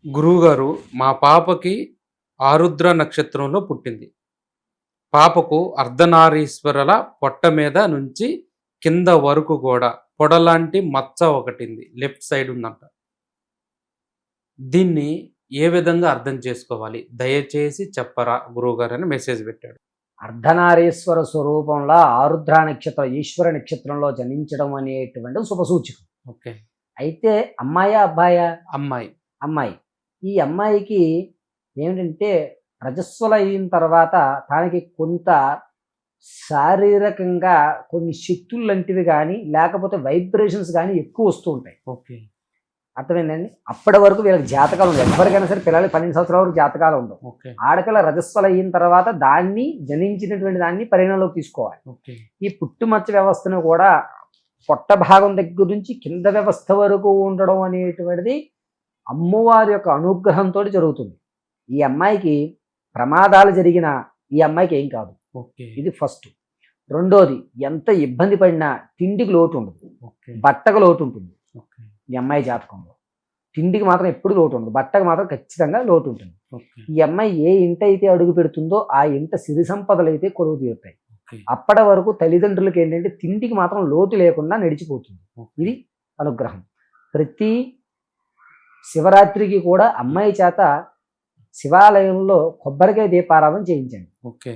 గురువుగారు, మా పాపకి ఆరుద్ర నక్షత్రంలో పుట్టింది. పాపకు అర్ధనారీశ్వరల పొట్ట మీద నుంచి కింద వరకు కూడా పొడలాంటి మచ్చ ఒకటింది. లెఫ్ట్ సైడ్ ఉందంట. దీన్ని ఏ విధంగా అర్థం చేసుకోవాలి? దయచేసి చెప్పరా గురువుగారు అని మెసేజ్ పెట్టాడు. అర్ధనారీశ్వర స్వరూపంలో ఆరుద్ర నక్షత్రం ఈశ్వర నక్షత్రంలో జనించడం అనేటువంటి శుభసూచకం. ఓకే. అయితే అమ్మాయా అబ్బాయా? అమ్మాయి. అమ్మాయి. ఈ అమ్మాయికి ఏమిటంటే రజస్వల అయిన తర్వాత తనకి కొంత శారీరకంగా కొన్ని శక్తులు లాంటివి కానీ లేకపోతే వైబ్రేషన్స్ కానీ ఎక్కువ వస్తూ ఉంటాయి. ఓకే. అర్థమైందండి. అప్పటి వరకు వీళ్ళకి జాతకాలు ఉండవు. ఎవరికైనా సరే పిల్లలకి 12 సంవత్సరాల వరకు జాతకాలు ఉండవు. ఓకే. ఆడపిల్ల రజస్వల అయిన తర్వాత దాన్ని జనించినటువంటి దాన్ని పరిగణలోకి తీసుకోవాలి. ఓకే. ఈ పుట్టుమచ్చ వ్యవస్థను కూడా పొట్ట భాగం దగ్గర నుంచి కింద వ్యవస్థ వరకు ఉండడం అనేటువంటిది అమ్మవారి యొక్క అనుగ్రహంతో జరుగుతుంది. ఈ అమ్మాయికి ప్రమాదాలు జరిగినా ఈ అమ్మాయికి ఏం కాదు. ఓకే. ఇది ఫస్ట్. రెండోది, ఎంత ఇబ్బంది పడినా తిండికి లోటు ఉండదు, ఓకే. బట్టకు లోటు ఉంటుంది. ఓకే. ఈ అమ్మాయి జాతకంలో తిండికి మాత్రం ఎప్పుడు లోటు ఉండదు, బట్టకు మాత్రం ఖచ్చితంగా లోటు ఉంటుంది. ఓకే. ఈ అమ్మాయి ఏ ఇంట అయితే అడుగు పెడుతుందో ఆ ఇంట సిరి సంపదలు అయితే కొలువు తీరుతాయి. ఓకే. అప్పటి వరకు తల్లిదండ్రులకి ఏంటంటే తిండికి మాత్రం లోటు లేకుండా నడిచిపోతుంది. ఇది అనుగ్రహం. ప్రతి శివరాత్రికి కూడా అమ్మాయి చేత శివాలయంలో కొబ్బరికాయ దీపారాధన చేయించండి. ఓకే.